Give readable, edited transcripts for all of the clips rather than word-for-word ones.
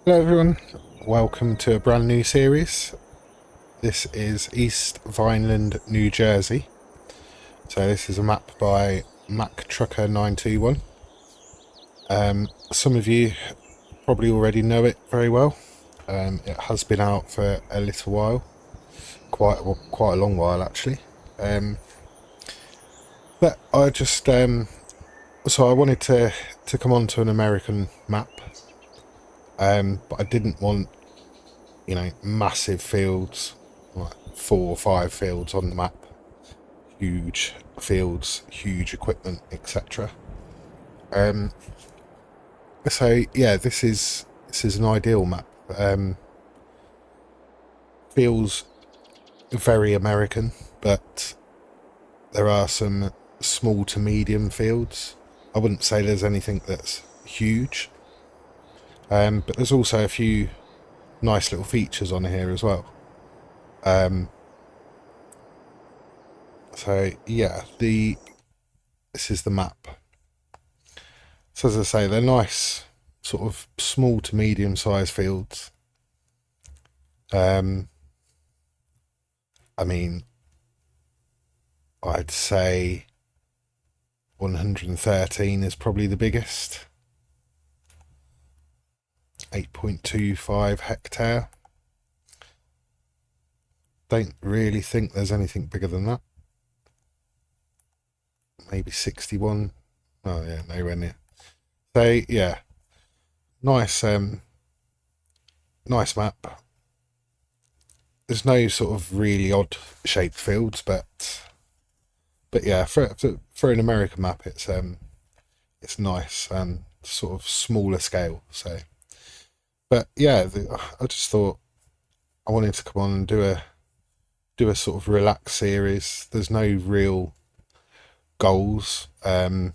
Hello everyone, welcome to a brand new series. This is East Vineland, New Jersey. So this is a map by Macktrucker 921. Some of you probably already know it very well. It has been out for a little while, quite a long while actually. But I just so I wanted to come on to an American map, but I didn't want massive fields, like 4 or 5 fields on the map, huge fields, huge equipment, etc. So yeah, this is an ideal map. Feels very American, but there are some small to medium fields. I wouldn't say there's anything that's huge, but there's also a few nice little features on here as well. So yeah, this is the map. So as I say, they're nice, sort of small to medium sized fields. I mean, I'd say 113 is probably the biggest. 8.25 hectare. Don't really think there's anything bigger than that. Maybe 61. Oh yeah, nowhere near. So yeah, nice nice map. There's no sort of really odd shaped fields, but yeah, for an American map, it's nice and sort of smaller scale. So, but yeah, I just thought I wanted to come on and do a sort of relaxed series. There's no real goals. As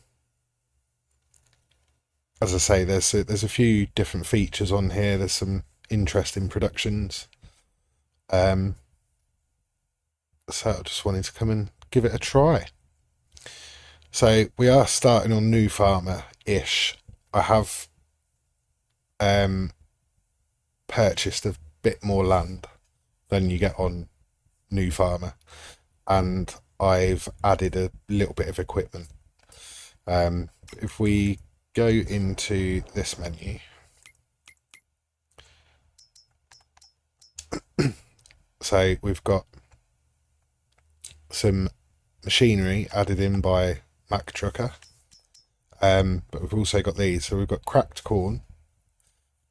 I say, there's a few different features on here. There's some interesting productions. So I just wanted to come and give it a try. So we are starting on New Farmer-ish. I have purchased a bit more land than you get on New Farmer, and I've added a little bit of equipment. If we go into this menu, so we've got some machinery added in by Macktrucker, but we've also got these. So we've got cracked corn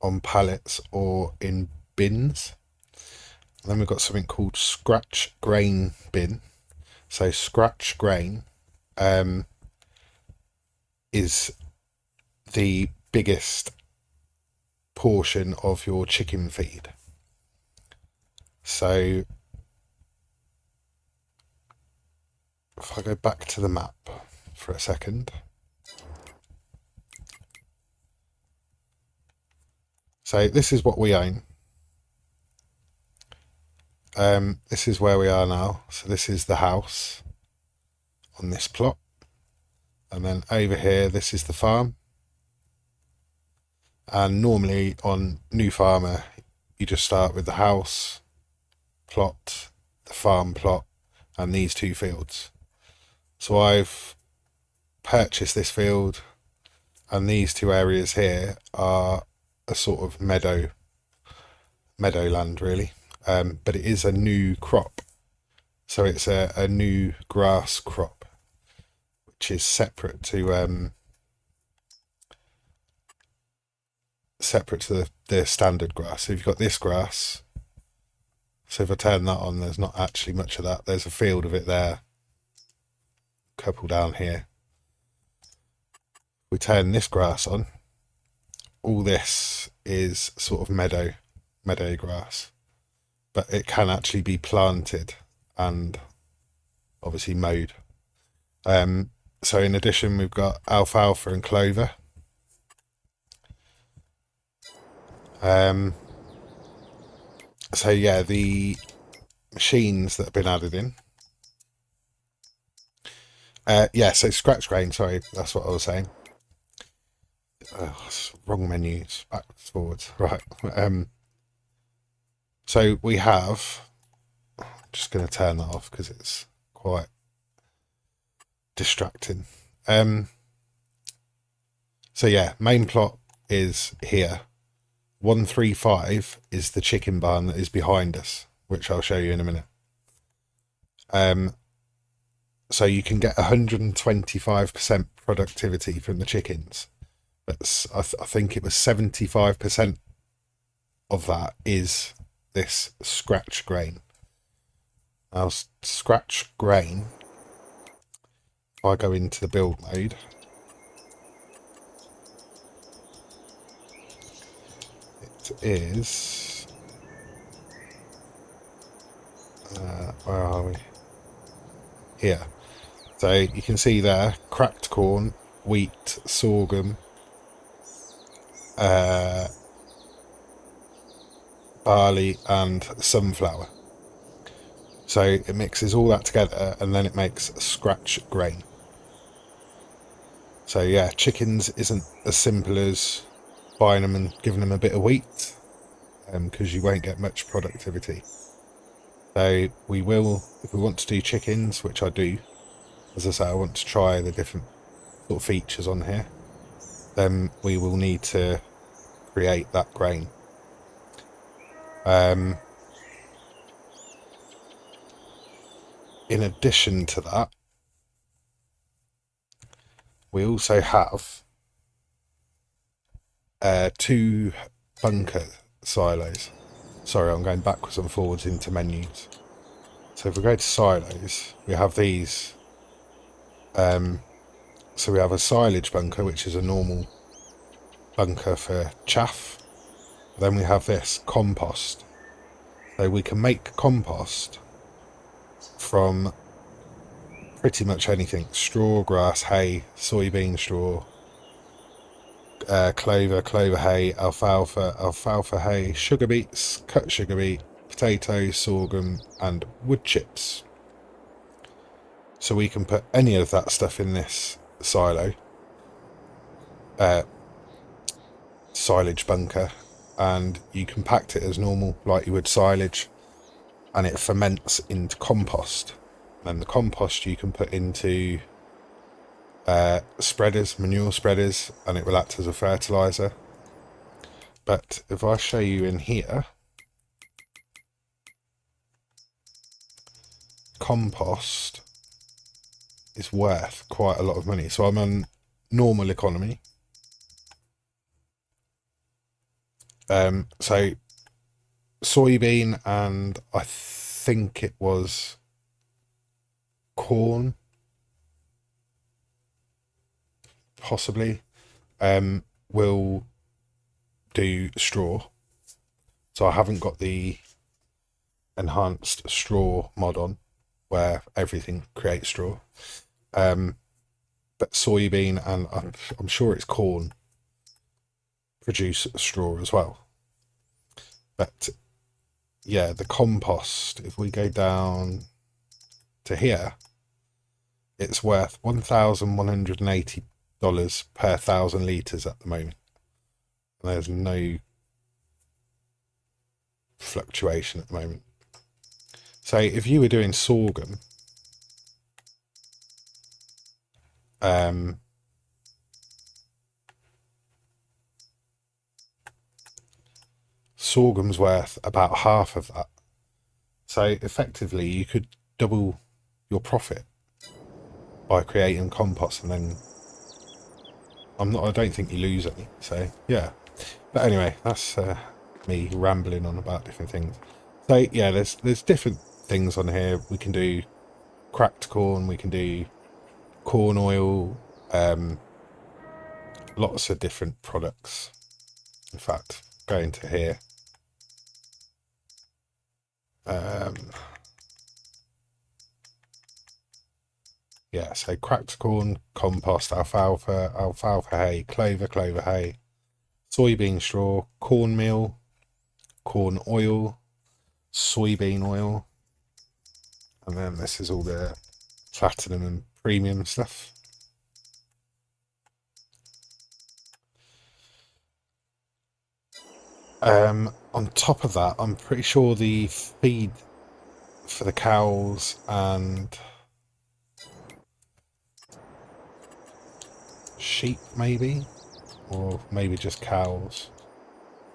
on pallets or in bins. And then we've got something called scratch grain bin. So scratch grain is the biggest portion of your chicken feed. So if I go back to the map for a second. So this is what we own. This is where we are now. So this is the house on this plot. And then over here, this is the farm. And normally on New Farmer, you just start with the house plot, the farm plot, and these 2 fields. So I've purchased this field, and these 2 areas here are a sort of meadowland really, but it is a new crop. So it's a new grass crop, which is separate to the standard grass. So you've got this grass. So if I turn that on, there's not actually much of that. There's a field of it there, a couple down here. We turn this grass on, all this is sort of meadow grass, but it can actually be planted and obviously mowed. So in addition, we've got alfalfa and clover. So yeah, the machines that have been added in. Yeah, so scratch grain, sorry, that's what I was saying. wrong menus, backwards, forwards. Right. So we have. Just going to turn that off because it's quite distracting. So yeah, main plot is here. 135 is the chicken barn that is behind us, which I'll show you in a minute. So you can get 125% productivity from the chickens. But I think it was 75% of that is this scratch grain. Now, scratch grain, if I go into the build mode, it is, where are we? Here. So you can see there, cracked corn, wheat, sorghum, barley and sunflower. So it mixes all that together and then it makes scratch grain. So yeah, chickens isn't as simple as buying them and giving them a bit of wheat, because you won't get much productivity. So we will, if we want to do chickens, which I do, as I say, I want to try the different sort of features on here, then we will need to create that grain. In addition to that, we also have 2 bunker silos. Sorry, I'm going backwards and forwards into menus. So if we go to silos, we have these. So we have a silage bunker, which is a normal bunker for chaff. Then we have this compost. So we can make compost from pretty much anything: straw, grass, hay, soybean straw, clover hay, alfalfa hay, sugar beets, cut sugar beet, potatoes, sorghum and wood chips. So we can put any of that stuff in this silage bunker, and you compact it as normal like you would silage, and it ferments into compost. And the compost you can put into spreaders, manure spreaders, and it will act as a fertilizer. But if I show you in here, compost is worth quite a lot of money. So I'm on normal economy. So soybean and I think it was corn, possibly, will do straw. So I haven't got the enhanced straw mod on where everything creates straw. But soybean and I'm sure it's corn produce straw as well. But yeah, the compost, if we go down to here, it's worth $1,180 per 1,000 litres at the moment. And there's no fluctuation at the moment. So if you were doing sorghum, sorghum's worth about half of that. So effectively you could double your profit by creating compost, and then I don't think you lose any. So yeah, but anyway, that's me rambling on about different things. So yeah, there's different things on here. We can do cracked corn, we can do corn oil, lots of different products. In fact, go into here. Yeah, so cracked corn, compost, alfalfa hay, clover hay, soybean straw, cornmeal, corn oil, soybean oil, and then this is all the platinum and premium stuff. On top of that, I'm pretty sure the feed for the cows and sheep, maybe, or maybe just cows.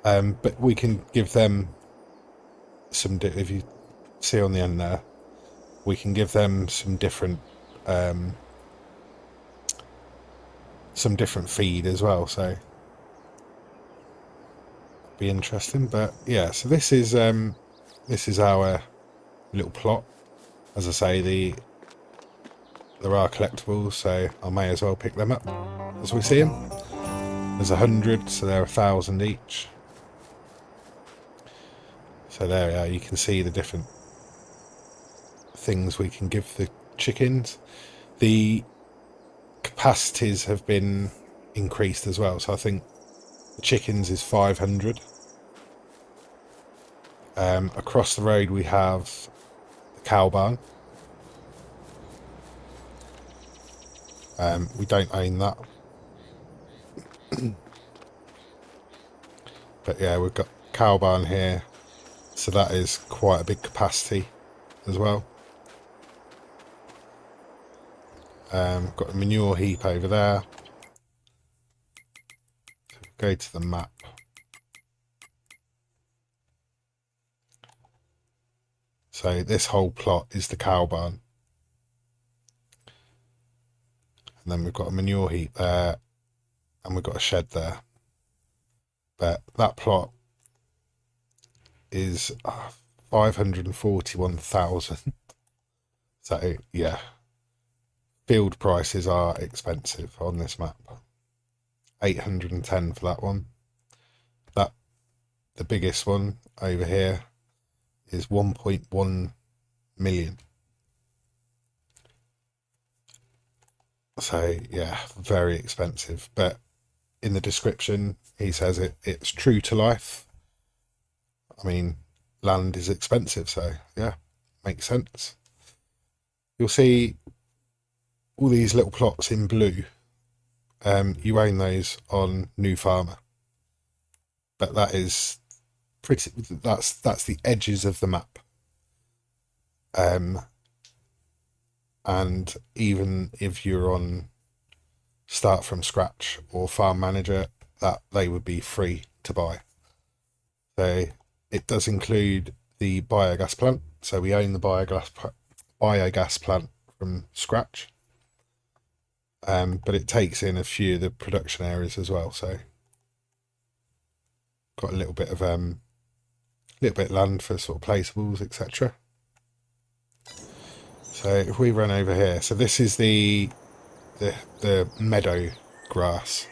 But we can give them some. If you see on the end there, we can give them um, some different feed as well. So be interesting. But yeah, so this is our little plot. As I say, there are collectibles, so I may as well pick them up as we see them. There's 100, so they're 1,000 each. So there we are. You can see the different things we can give the chickens. The capacities have been increased as well. So I think the chickens is 500. Across the road we have the cow barn. We don't own that. But yeah, we've got cow barn here. So that is quite a big capacity as well. Got a manure heap over there. Go to the map. So this whole plot is the cow barn. And then we've got a manure heap there. And we've got a shed there. But that plot is 541,000. So yeah, field prices are expensive on this map. 810 for that one. That the biggest one over here is 1.1 million. So yeah, very expensive. But in the description, he says it's true to life. I mean, land is expensive, so yeah, makes sense. You'll see all these little plots in blue. You own those on New Farmer, but that is pretty. That's the edges of the map. And even if you're on Start from Scratch or Farm Manager, that they would be free to buy. So it does include the biogas plant. So we own the biogas plant from scratch. But it takes in a few of the production areas as well. So got a little bit of land for sort of placeables, etc. So if we run over here, so this is the meadow grass.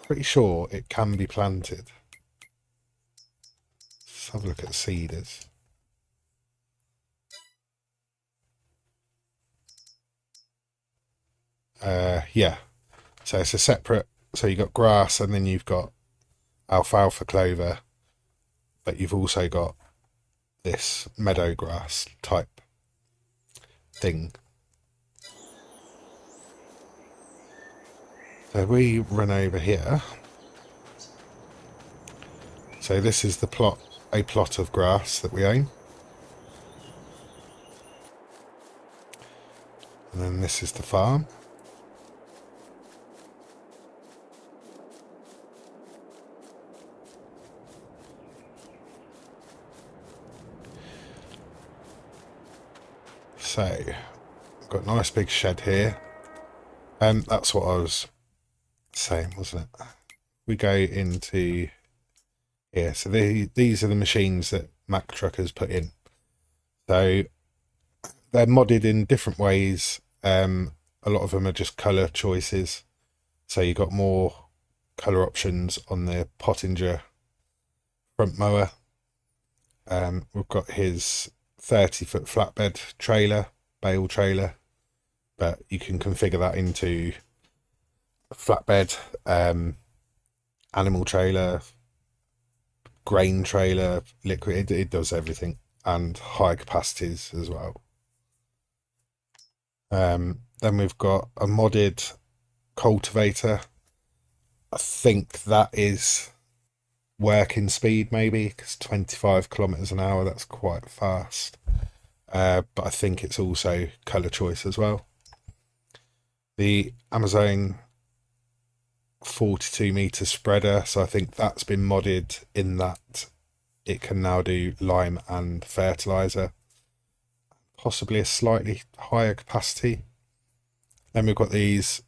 Pretty sure it can be planted. Let's have a look at seeders. Yeah. So it's a separate. So you've got grass, and then you've got alfalfa clover, but you've also got this meadow grass type thing. So we run over here. So this is a plot of grass that we own. And then this is the farm. So I've got a nice big shed here. And that's what I was saying, wasn't it? We go into here. So these are the machines that Macktrucker's put in. So they're modded in different ways. A lot of them are just colour choices. So you've got more colour options on the Pottinger front mower. We've got his 30-foot flatbed trailer, bale trailer, but you can configure that into a flatbed, animal trailer, grain trailer, liquid. It does everything, and high capacities as well. Then we've got a modded cultivator. I think that is working speed maybe, because 25 kilometers an hour, that's quite fast. But I think it's also color choice as well. The Amazon 42-meter spreader, so I think that's been modded in that it can now do lime and fertilizer, possibly a slightly higher capacity. Then we've got these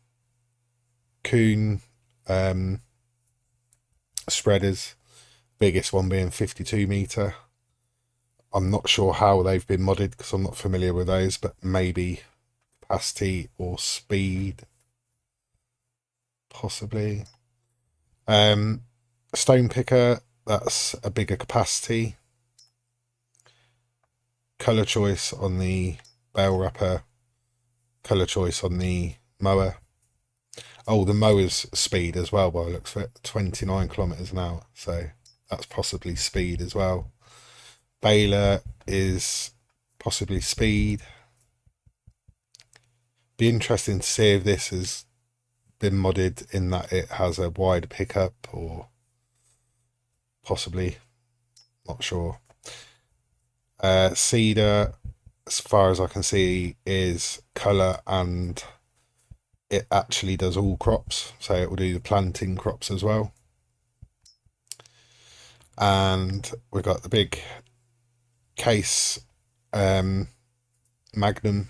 Kuhn spreaders, biggest one being 52-meter. I'm not sure how they've been modded because I'm not familiar with those, but maybe capacity or speed, possibly. Stone picker, that's a bigger capacity. Color choice on the bale wrapper, color choice on the mower. Oh, the mower's speed as well, by the looks of it, 29 kilometers an hour, so that's possibly speed as well. Baler is possibly speed. Be interesting to see if this has been modded in that it has a wider pickup, or possibly, not sure. Seeder, as far as I can see, is colour, and it actually does all crops, so it will do the planting crops as well. And we've got the big case Magnum,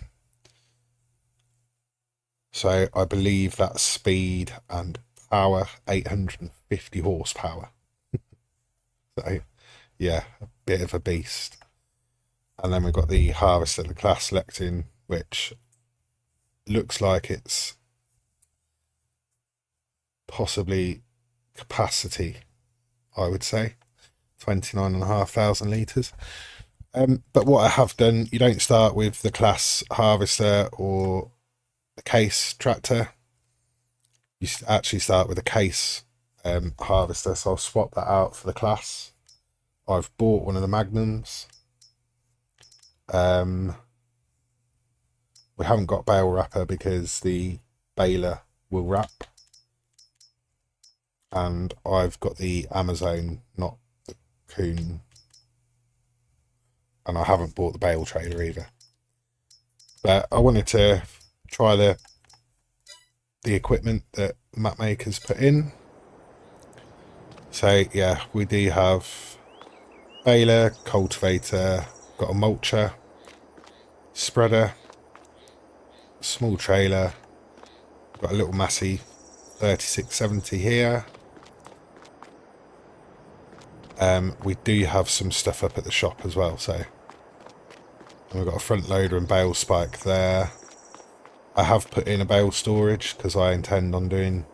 so I believe that's speed and power, 850 horsepower. So yeah, a bit of a beast. And then we've got the harvester, the class selecting, which looks like it's possibly capacity, I would say, 29,500 litres. But what I have done, you don't start with the class harvester or the case tractor. You actually start with a case harvester, so I'll swap that out for the class. I've bought one of the Magnums. We haven't got bale wrapper because the baler will wrap. And I've got the Amazon, not the Kuhn. And I haven't bought the bale trailer either. But I wanted to try the equipment that map makers put in. So yeah, we do have baler, cultivator, got a mulcher, spreader, small trailer, got a little Massey 3670 here. We do have some stuff up at the shop as well, so we've got a front loader and bale spike there. I have put in a bale storage because I intend on doing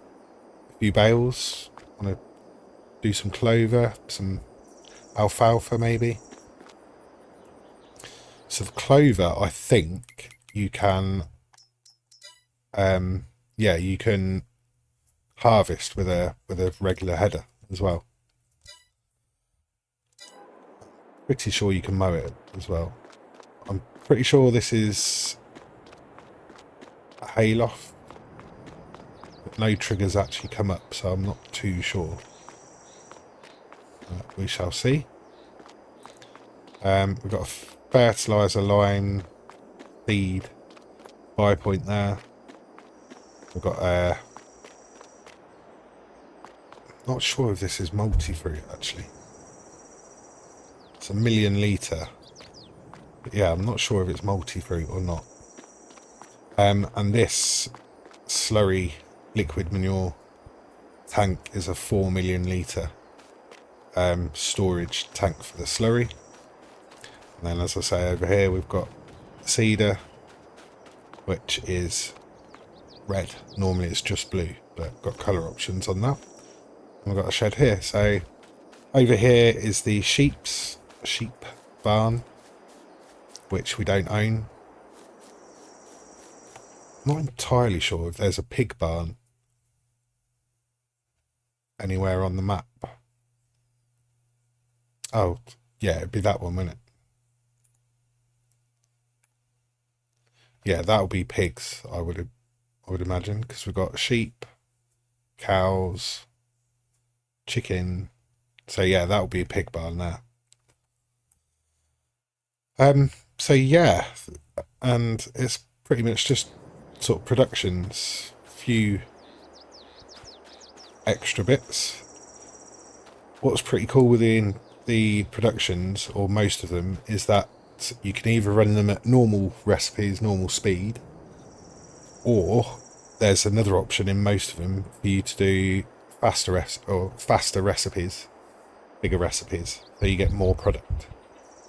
a few bales. I want to do some clover, some alfalfa maybe. So the clover, I think you can, yeah, you can harvest with a regular header as well. Pretty sure you can mow it as well. I'm pretty sure this is a hayloft, but no triggers actually come up, so I'm not too sure. We shall see. We've got a fertiliser line feed buy point there. We've got a... not sure if this is multi-fruit actually. It's 1,000,000 litre. But yeah, I'm not sure if it's multi-fruit or not. And this slurry liquid manure tank is a 4 million litre storage tank for the slurry. And then, as I say, over here we've got seeder, which is red. Normally it's just blue, but got colour options on that. And we've got a shed here. So over here is the sheep barn, which we don't own. I'm not entirely sure if there's a pig barn anywhere on the map. Oh, yeah, it'd be that one, wouldn't it? Yeah, that'll be pigs, I would imagine, because we've got sheep, cows, chicken, So yeah, that'll be a pig barn there. So yeah, and it's pretty much just sort of productions, few extra bits. What's pretty cool within the productions, or most of them, is that you can either run them at normal recipes, normal speed, or there's another option in most of them for you to do faster recipes, bigger recipes, so you get more product.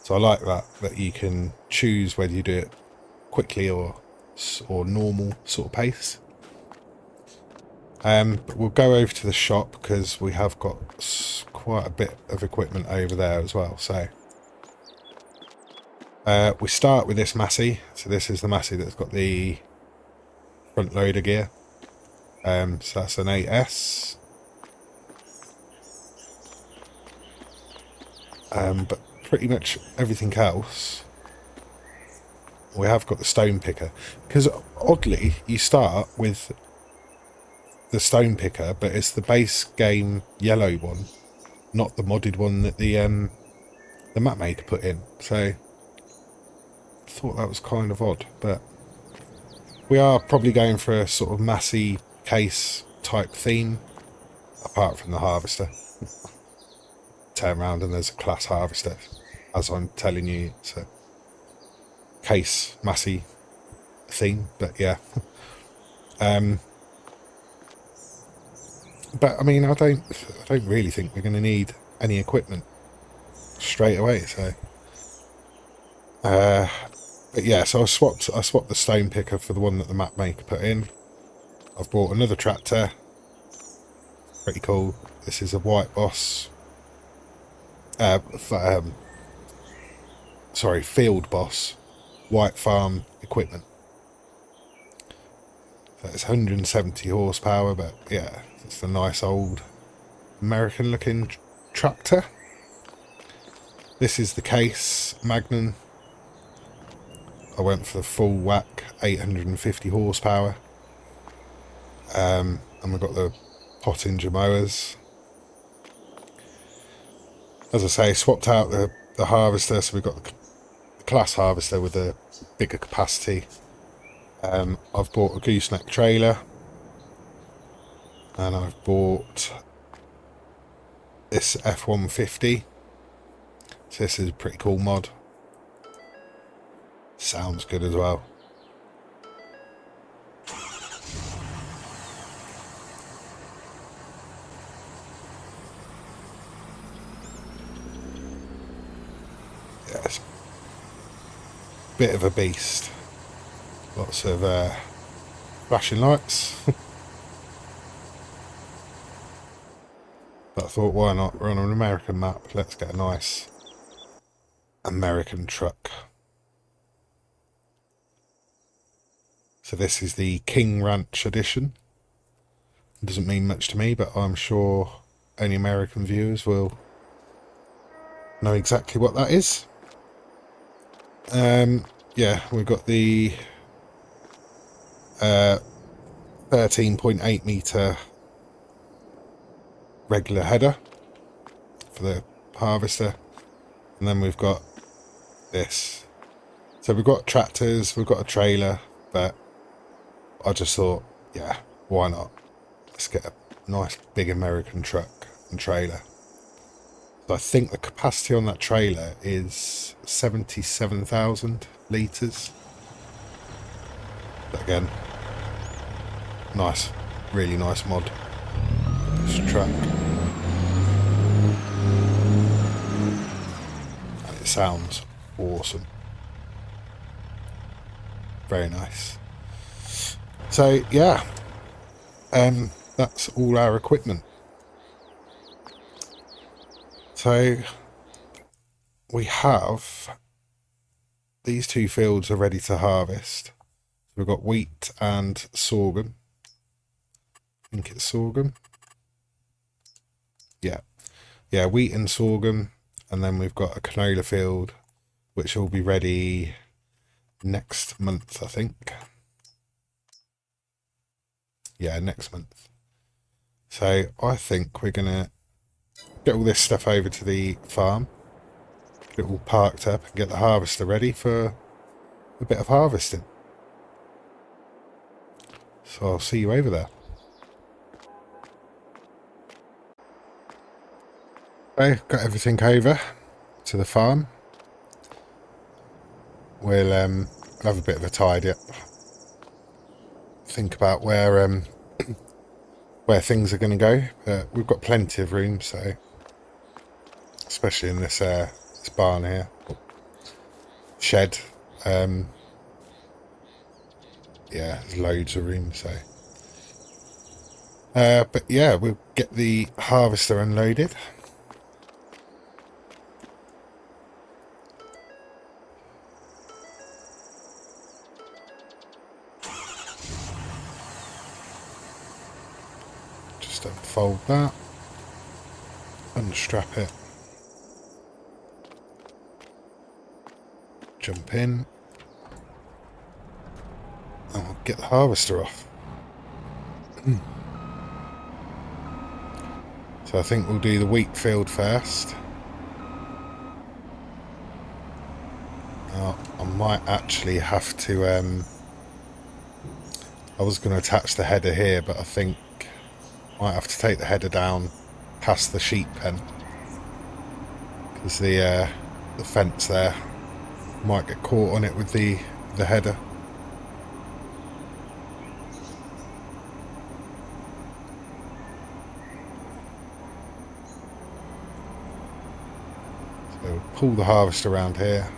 So I like that you can choose whether you do it quickly or normal sort of pace. But we'll go over to the shop because we have got quite a bit of equipment over there as well. So we start with this Massey. So this is the Massey that's got the front loader gear. So that's an 8S. But pretty much everything else, we have got the stone picker. Because oddly, you start with the stone picker, but it's the base game yellow one, not the modded one that the map maker put in. So I thought that was kind of odd, but we are probably going for a sort of Massey case type theme, apart from the harvester. Turn around and there's a class harvester, as I'm telling you. It's a case Massey theme, but yeah. But I mean, I don't really think we're going to need any equipment straight away. So, but yeah, so I swapped the stone picker for the one that the map maker put in. I've bought another tractor. Pretty cool. This is a White Boss. Sorry, Field Boss White Farm equipment. So it's 170 horsepower, but yeah, it's a nice old American looking tractor. This is the case Magnum. I went for the full whack 850 horsepower. And we've got the Pottinger mowers. As I say, swapped out the harvester, so we've got the class harvester with a bigger capacity. I've bought a gooseneck trailer, and I've bought this F-150. So this is a pretty cool mod. Sounds good as well. Yeah, it's a bit of a beast. Lots of flashing lights. But I thought, why not? We're on an American map. Let's get a nice American truck. So this is the King Ranch edition. It doesn't mean much to me, but I'm sure any American viewers will know exactly what that is. Yeah, we've got the 13.8 meter regular header for the harvester, and then we've got this. So we've got tractors, we've got a trailer, but I just thought, yeah, why not? Let's get a nice big American truck and trailer. So I think the capacity on that trailer is 77,000 litres. But again, nice, really nice mod. This truck. And it sounds awesome. Very nice. So yeah, that's all our equipment. So we have these two fields are ready to harvest. We've got wheat and sorghum. I think it's sorghum. Yeah, wheat and sorghum, and then we've got a canola field which will be ready next month, I think. Yeah, next month. So I think we're gonna get all this stuff over to the farm, get it all parked up, and get the harvester ready for a bit of harvesting. So I'll see you over there. Okay, got everything over to the farm. We'll have a bit of a tidy up. Think about where things are going to go. We've got plenty of room, so especially in this barn here, shed. Yeah, there's loads of room. So, but yeah, we'll get the harvester unloaded. Just unfold that, unstrap it, jump in, and we'll get the harvester off. So I think we'll do the wheat field first. Now, I might actually have to I was going to attach the header here, but I think I might have to take the header down past the sheep pen, because the fence there might get caught on it with the header. So we'll pull the harvester around here.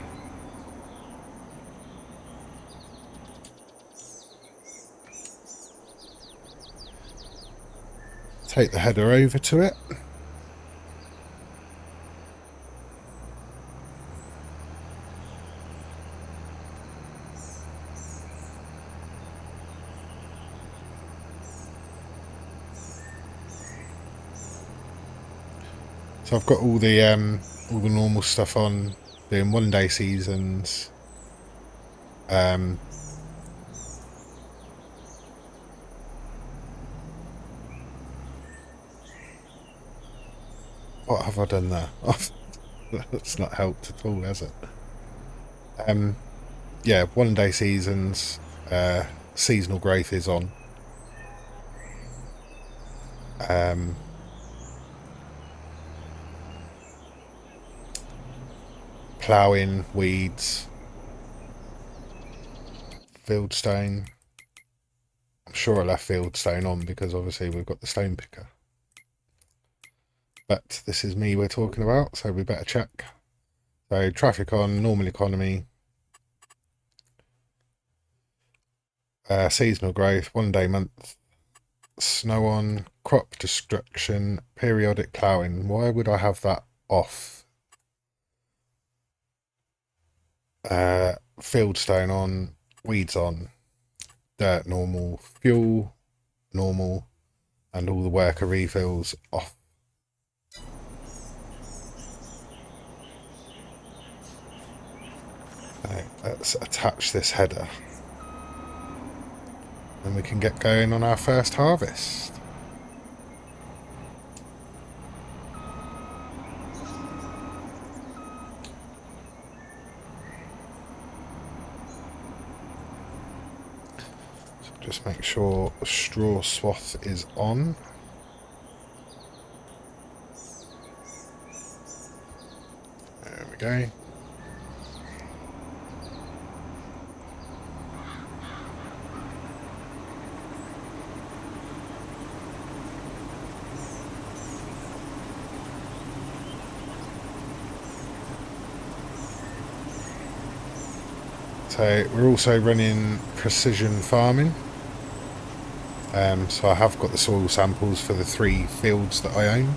Take the header over to it. So I've got all the normal stuff on, doing 1 day seasons. What have I done there? That's not helped at all, has it? Yeah, 1 day seasons. Seasonal growth is on. Ploughing, weeds, fieldstone. I'm sure I left fieldstone on because obviously we've got the stone picker. But this is me we're talking about, so we better check. So traffic on, normal economy, seasonal growth, 1 day month, snow on, crop destruction, periodic ploughing. Why would I have that off? Fieldstone on, weeds on, dirt normal, fuel normal, and all the worker refills off. Okay, let's attach this header. Then we can get going on our first harvest. So just make sure the straw swath is on. There we go. So we're also running precision farming. So I have got the soil samples for the 3 fields that I own.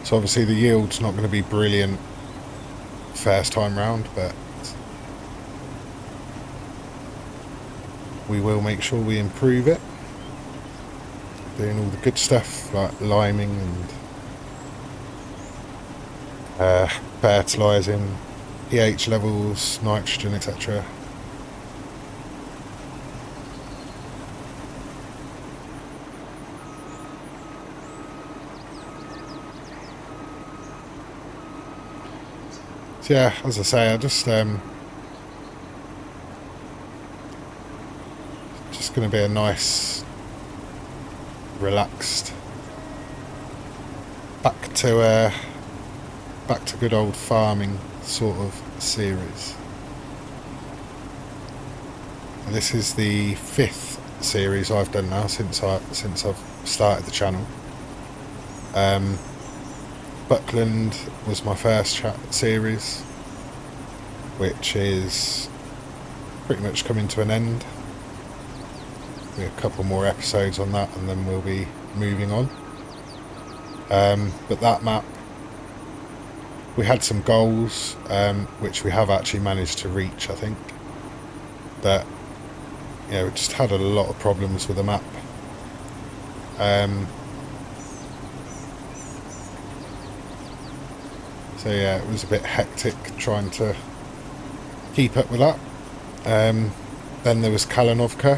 So obviously the yield's not going to be brilliant first time round, but we will make sure we improve it. Doing all the good stuff like liming and fertilising, pH levels, nitrogen, etc. So yeah, as I say, I just going to be a nice, relaxed, back to good old farming sort of series. And this is the 5th series I've done now since I've started the channel. Buckland was my first series, which is pretty much coming to an end. A couple more episodes on that and then we'll be moving on. But that map, we had some goals which we have actually managed to reach, I think, but we just had a lot of problems with the map. So yeah, it was a bit hectic trying to keep up with that. Then there was Kalanovka,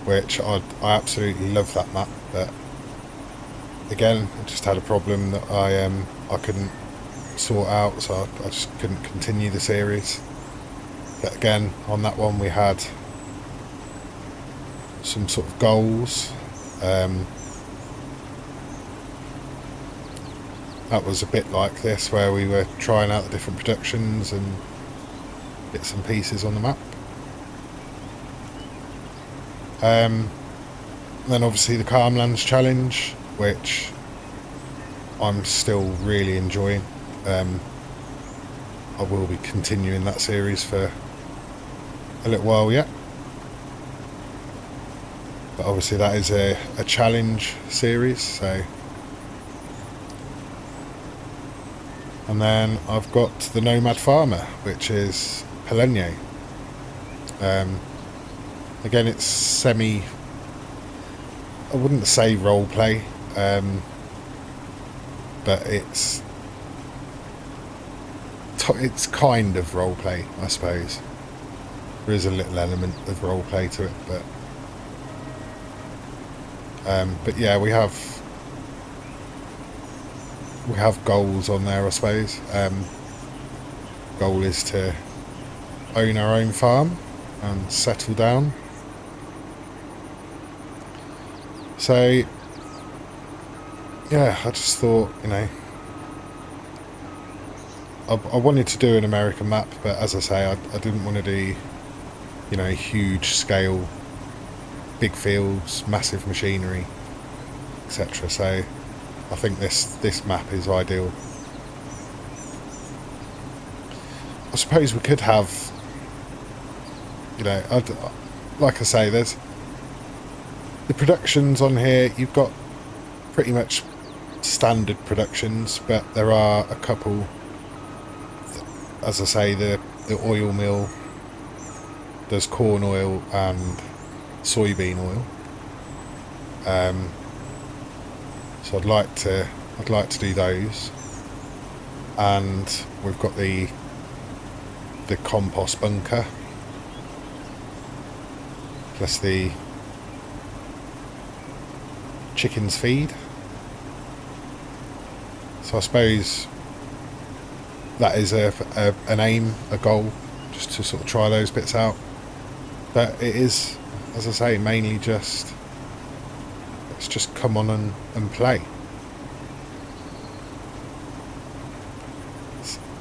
which I absolutely love that map, but again, I just had a problem that I couldn't sort out, so I just couldn't continue the series. But again, on that one we had some sort of goals. That was a bit like this, where we were trying out the different productions and bits and pieces on the map. Then obviously the Calmlands challenge, which I'm still really enjoying. I will be continuing that series for a little while yet, but obviously that is a challenge series. So, and then I've got the Nomad Farmer, which is Pelenye. Again, it's semi, I wouldn't say role play, but it's kind of role play, I suppose. There is a little element of role play to it, but yeah, we have goals on there, I suppose. Goal is to own our own farm and settle down. So yeah, I just thought, I wanted to do an American map, but as I say, I didn't want to do, huge scale, big fields, massive machinery, etc. So I think this map is ideal. I suppose we could have, like I say, there's the productions on here. You've got pretty much standard productions, but there are a couple, as I say, the oil mill, there's corn oil and soybean oil. So I'd like to do those, and we've got the compost bunker, plus the chickens feed. So I suppose that is an aim, a goal, just to sort of try those bits out. But it is, as I say, mainly just, let's just come on and play.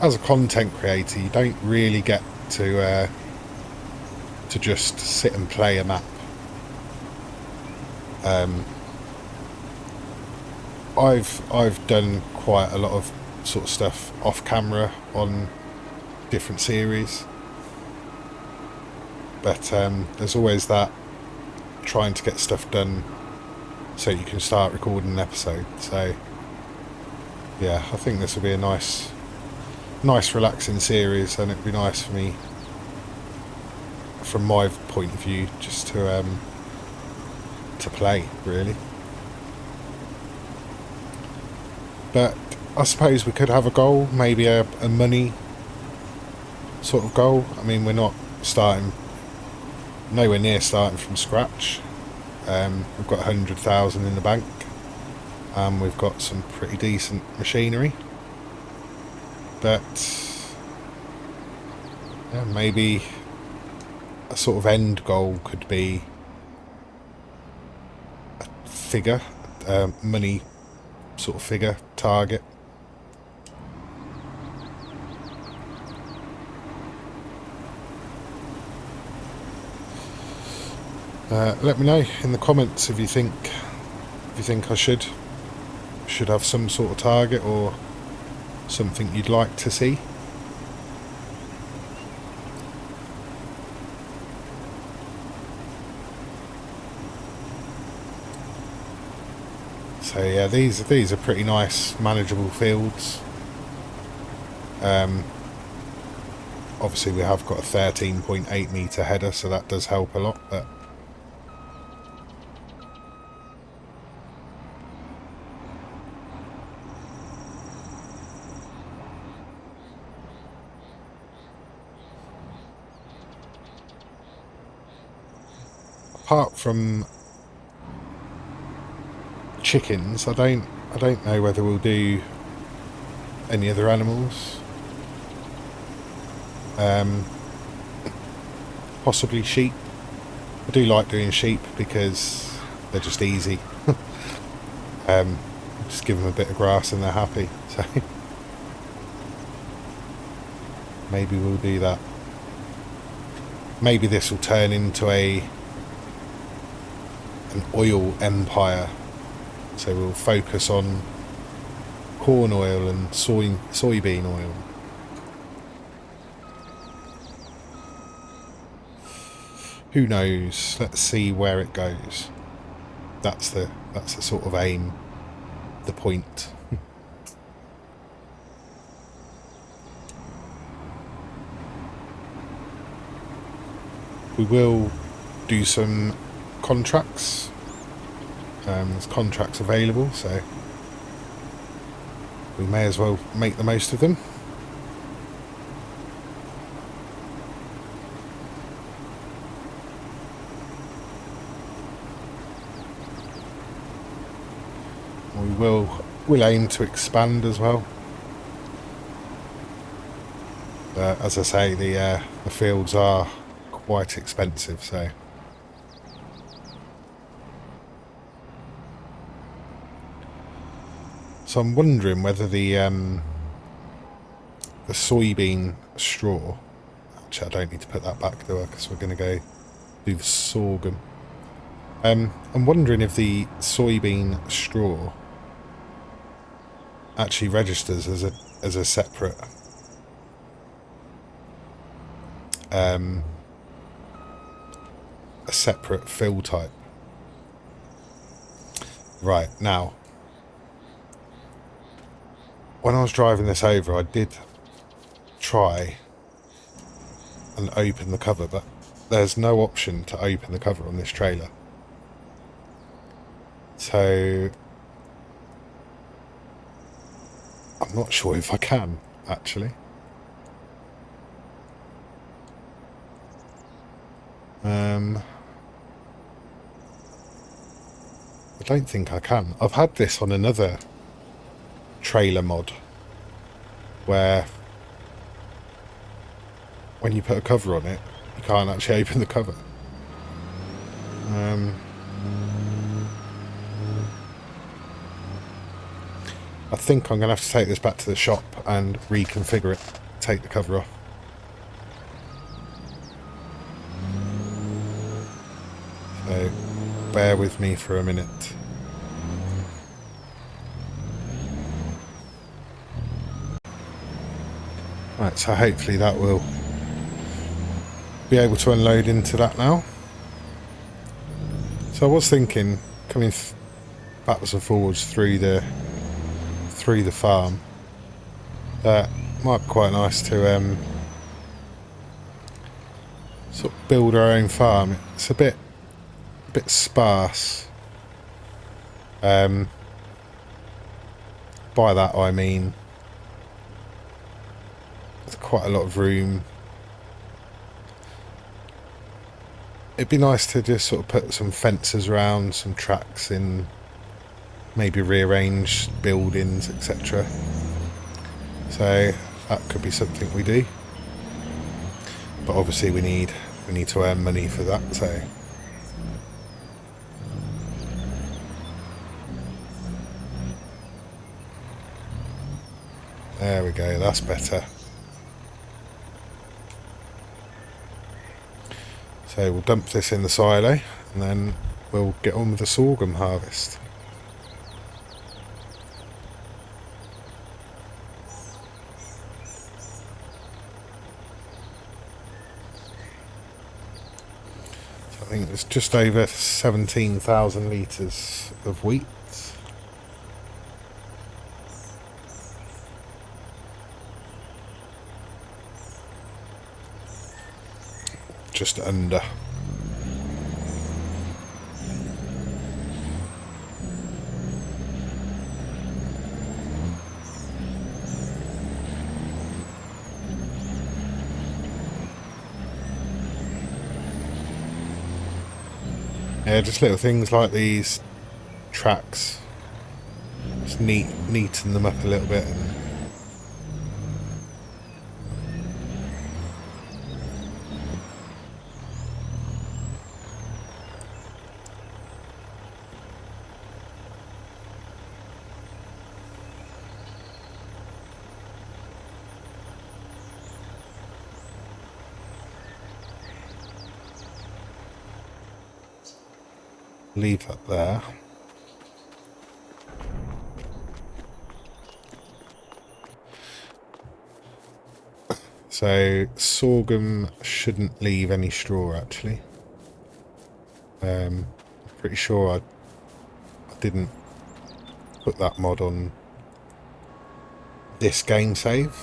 As a content creator, you don't really get to just sit and play a map. I've done quite a lot of sort of stuff off camera on different series, but there's always that trying to get stuff done so you can start recording an episode. So yeah, I think this will be a nice relaxing series, and it'd be nice for me, from my point of view, just to play, really. But I suppose we could have a goal, maybe a money sort of goal. I mean, we're not nowhere near starting from scratch. We've got 100,000 in the bank, and we've got some pretty decent machinery. but yeah, maybe a sort of end goal could be a figure, money sort of figure target. Let me know in the comments if you think I should have some sort of target or something you'd like to see. So yeah, these are pretty nice, manageable fields. Obviously we have got a 13.8 metre header, so that does help a lot, but apart from chickens, I don't know whether we'll do any other animals. Possibly sheep. I do like doing sheep because they're just easy. Just give them a bit of grass and they're happy. So maybe we'll do that. Maybe this will turn into an oil empire. So we'll focus on corn oil and soybean oil. Who knows? Let's see where it goes. That's the sort of aim, the point. We will do some contracts. There's contracts available, so we may as well make the most of them. We'll aim to expand as well. As I say, the fields are quite expensive, so I'm wondering whether the soybean straw. Actually, I don't need to put that back, do I? Because we're going to go do the sorghum. I'm wondering if the soybean straw actually registers as a separate fill type. Right, now when I was driving this over, I did try and open the cover, but there's no option to open the cover on this trailer. So I'm not sure if I can, actually. I don't think I can. I've had this on another trailer mod where when you put a cover on it, you can't actually open the cover. I think I'm going to have to take this back to the shop and reconfigure it, take the cover off. So bear with me for a minute. Right, so hopefully that will be able to unload into that now. So I was thinking, coming backwards and forwards through the farm, that might be quite nice to sort of build our own farm. It's a bit sparse. By that I mean there's quite a lot of room. It'd be nice to just sort of put some fences around, some tracks in, maybe rearrange buildings, etc. So that could be something we do. But obviously we need to earn money for that, so there we go, that's better. So we'll dump this in the silo and then we'll get on with the sorghum harvest. So I think it's just over 17,000 litres of wheat. Just under. Yeah, just little things like these tracks. Just neaten them up a little bit and leave that there. So sorghum shouldn't leave any straw actually. I'm pretty sure I didn't put that mod on this game save.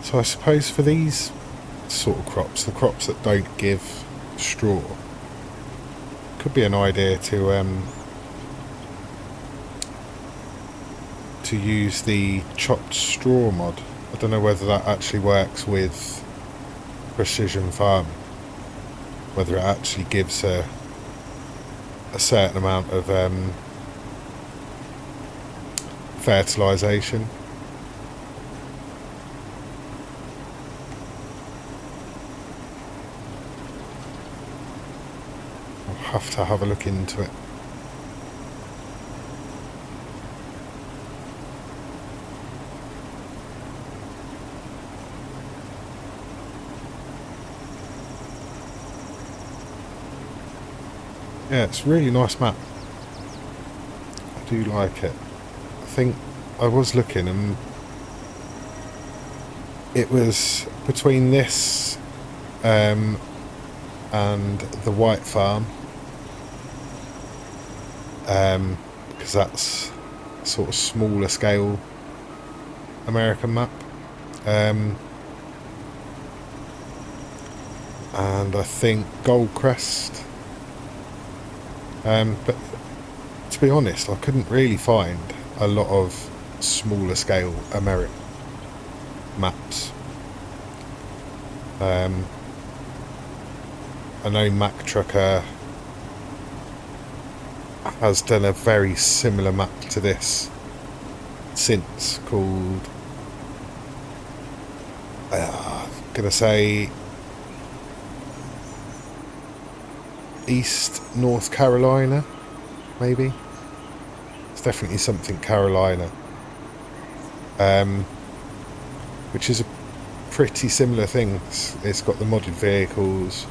So I suppose for these sort of crops, the crops that don't give straw, could be an idea to use the chopped straw mod. I don't know whether that actually works with precision farming, whether it actually gives a certain amount of fertilisation. I'll have to have a look into it. Yeah, it's a really nice map. I do like it. I think I was looking and it was between this and the White Farm, because that's sort of smaller scale American map, and I think Goldcrest. But to be honest, I couldn't really find a lot of smaller scale American maps. I know Macktrucker has done a very similar map to this since, called I'm gonna say East North Carolina, maybe. It's definitely something Carolina, which is a pretty similar thing. It's got the modded vehicles,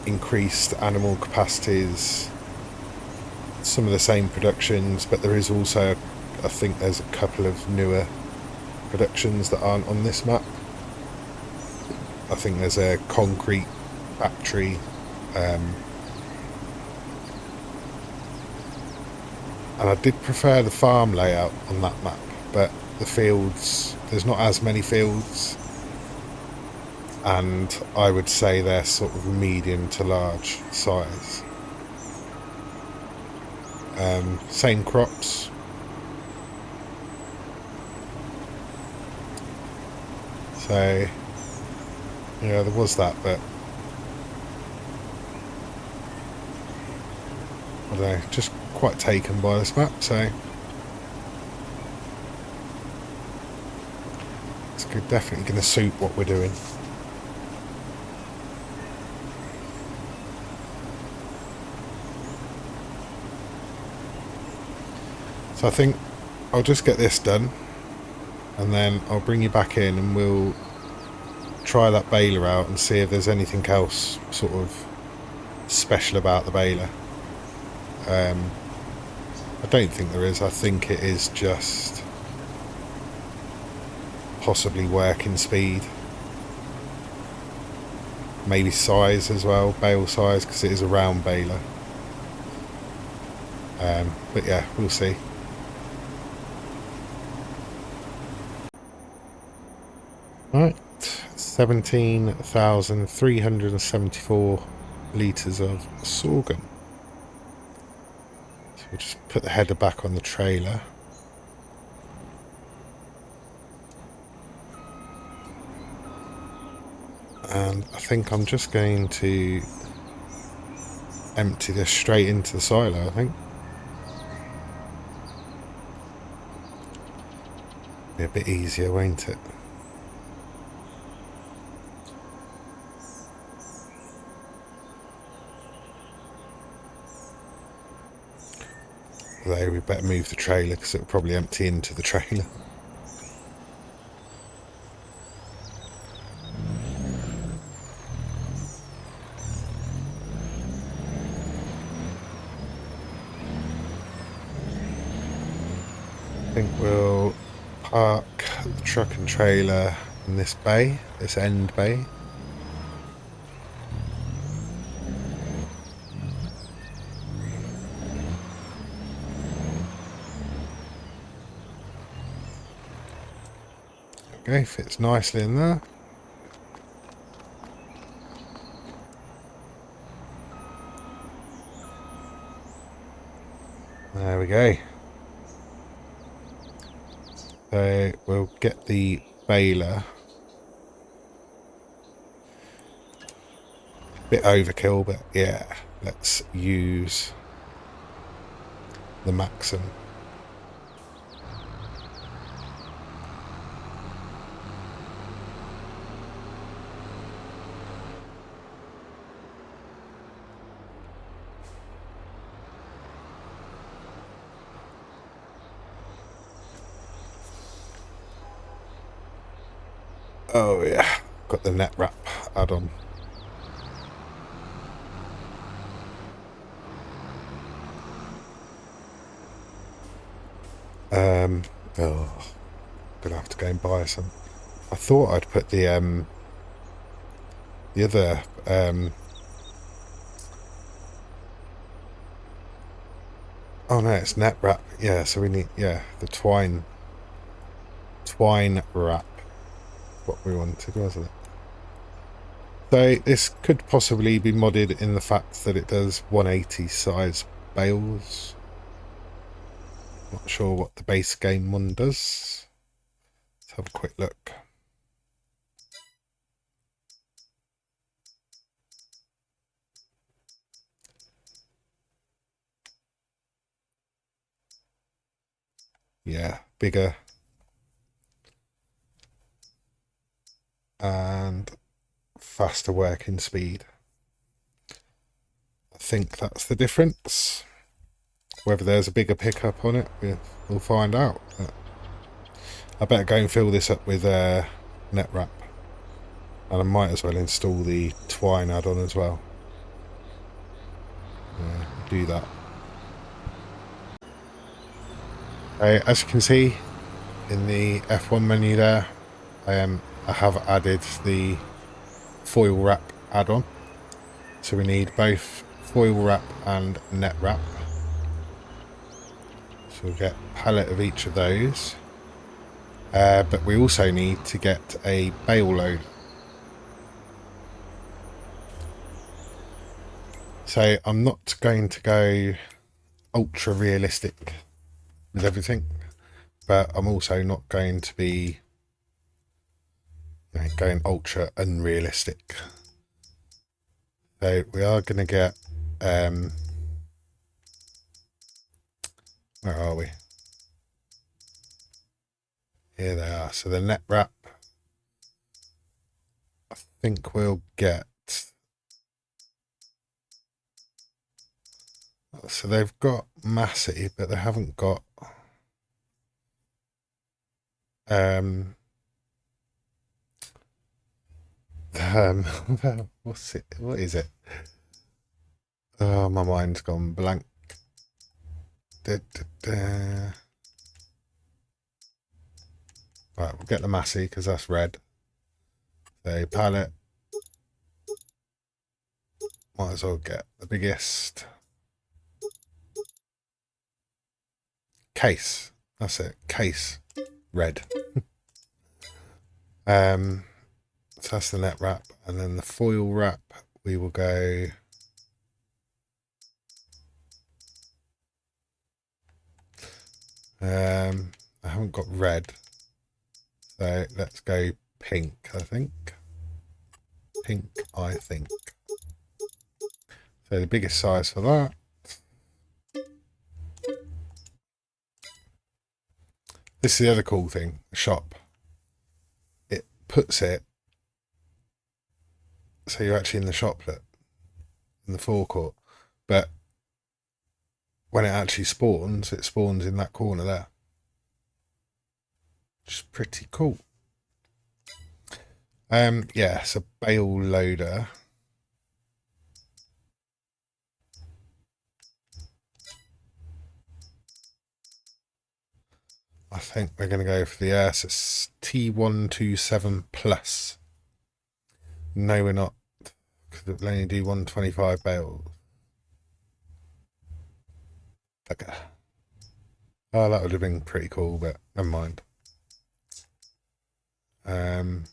increased animal capacities, some of the same productions, but there is also, I think there's a couple of newer productions that aren't on this map. I think there's a concrete factory, and I did prefer the farm layout on that map, but the fields, there's not as many fields, and I would say they're sort of medium to large size. Same crops. So yeah, there was that, but I don't know, just quite taken by this map, so it's definitely going to suit what we're doing. So I think I'll just get this done, and then I'll bring you back in and we'll try that baler out and see if there's anything else sort of special about the baler. I don't think there is. I think it is just possibly working speed, maybe size as well, bale size, because it is a round baler. But yeah, we'll see. Right, 17,374 litres of sorghum. So we'll just put the header back on the trailer. And I think I'm just going to empty this straight into the silo, I think. Be a bit easier, won't it? Although we better move the trailer because it'll probably empty into the trailer. I think we'll park the truck and trailer in this bay, this end bay. Okay, fits nicely in there. There we go. So we'll get the baler. Bit overkill, but yeah, let's use the Maxim. Oh yeah, got the net wrap add-on. Oh, gonna have to go and buy some. I thought I'd put the other oh no, it's net wrap. Yeah, so we need, yeah, the twine wrap. What we wanted, wasn't it? So this could possibly be modded in the fact that it does 180 size bales. Not sure what the base game one does. Let's have a quick look. Yeah, bigger. And faster working speed. I think that's the difference. Whether there's a bigger pickup on it, we'll find out. I better go and fill this up with net wrap, and I might as well install the twine add-on as well. Yeah, do that. As you can see in the F1 menu there, I have added the foil wrap add-on. So we need both foil wrap and net wrap. So we'll get a pallet of each of those. But we also need to get a bale load. So I'm not going to go ultra realistic with everything, but I'm also not going to be going ultra unrealistic. So we are going to get where are we? Here they are. So the net wrap, I think we'll get. So they've got Massey, but they haven't got what's it? What is it? Oh, my mind's gone blank. Da, da, da. Right, we'll get the Massey because that's red. So palette. Might as well get the biggest. Case. That's it. Case. Red. So that's the net wrap. And then the foil wrap, we will go. I haven't got red. So let's go pink, I think. Pink, I think. So the biggest size for that. This is the other cool thing, the shop. It puts it so you're actually in the shoplet, in the forecourt. But when it actually spawns, it spawns in that corner there. Which is pretty cool. Yeah, so bale loader. I think we're going to go for the Ursus T127 Plus. No, we're not, because it'll only do 125 bales. Okay. Oh, that would have been pretty cool, but never mind.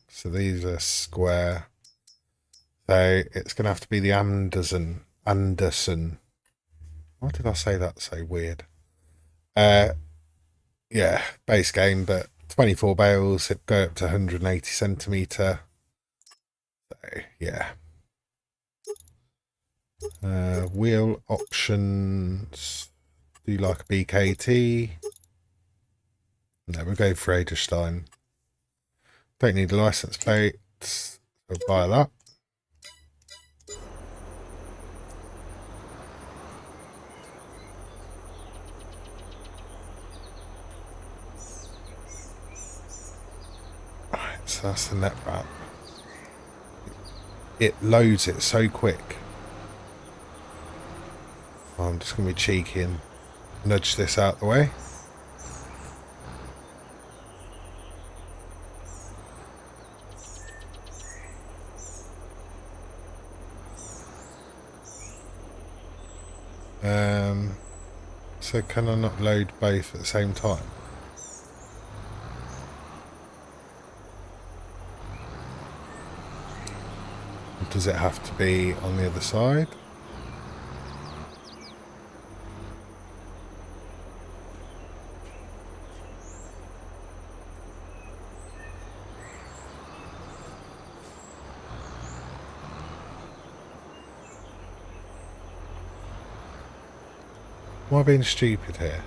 So these are square. So it's going to have to be the Anderson. Why did I say that so weird? Yeah, base game, but 24 bales, it go up to 180 centimetre. So, yeah. Wheel options. Do you like a BKT? No, we'll go for Edelstein. Don't need a license plate. We'll buy that. Right, so that's the net wrap. It loads it so quick. I'm just going to be cheeky and nudge this out the way. So can I not load both at the same time? Or does it have to be on the other side? Am I being stupid here?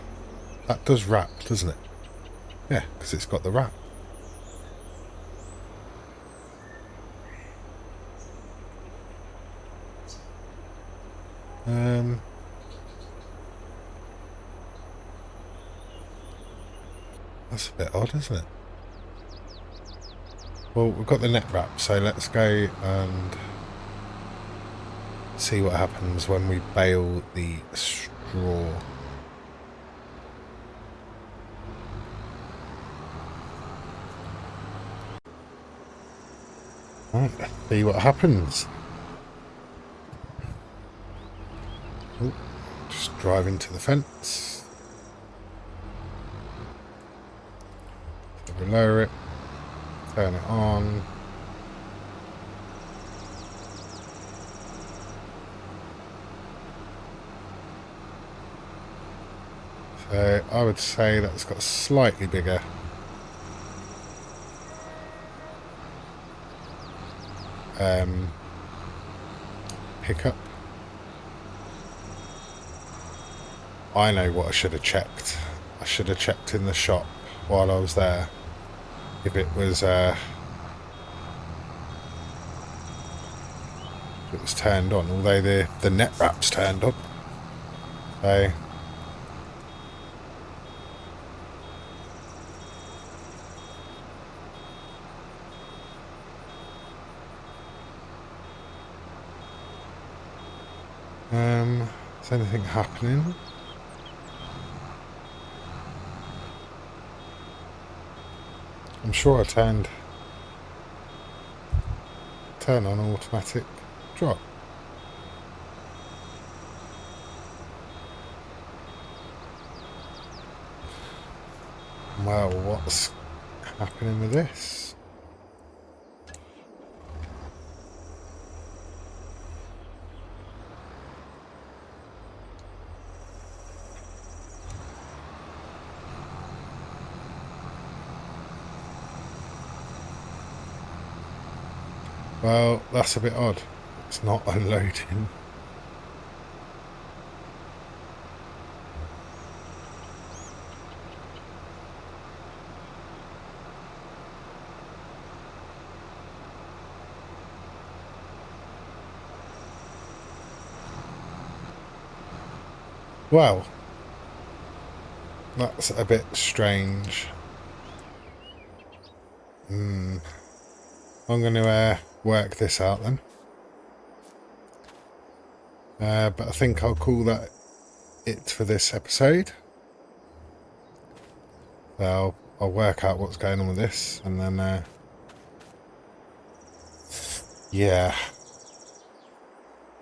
That does wrap, doesn't it? Yeah, because it's got the wrap. That's a bit odd, isn't it? Well, we've got the net wrap, so let's go and see what happens when we bale the straw. Right, let's see what happens. Oh, just drive into the fence. So we're lower it, turn it on. So I would say that's got a slightly bigger pickup. I know what I should have checked. I should have checked in the shop while I was there if it was turned on, although the net wrap's turned on. So is anything happening? I'm sure I turn on automatic drop. Well, what's happening with this? Well, that's a bit odd. It's not unloading. Well, that's a bit strange. I'm going to work this out then. But I think I'll call that it for this episode. So I'll work out what's going on with this, and then yeah.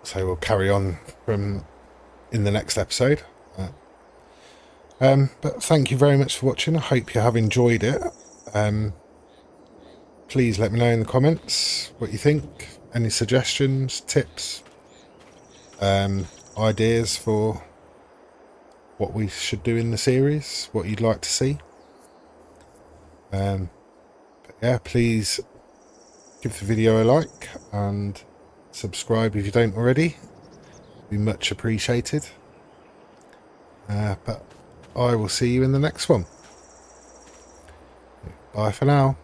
So we'll carry on from in the next episode. But thank you very much for watching. I hope you have enjoyed it. Please let me know in the comments what you think. Any suggestions, tips, ideas for what we should do in the series, what you'd like to see. But yeah, please give the video a like and subscribe if you don't already. It'd be much appreciated. But I will see you in the next one. Bye for now.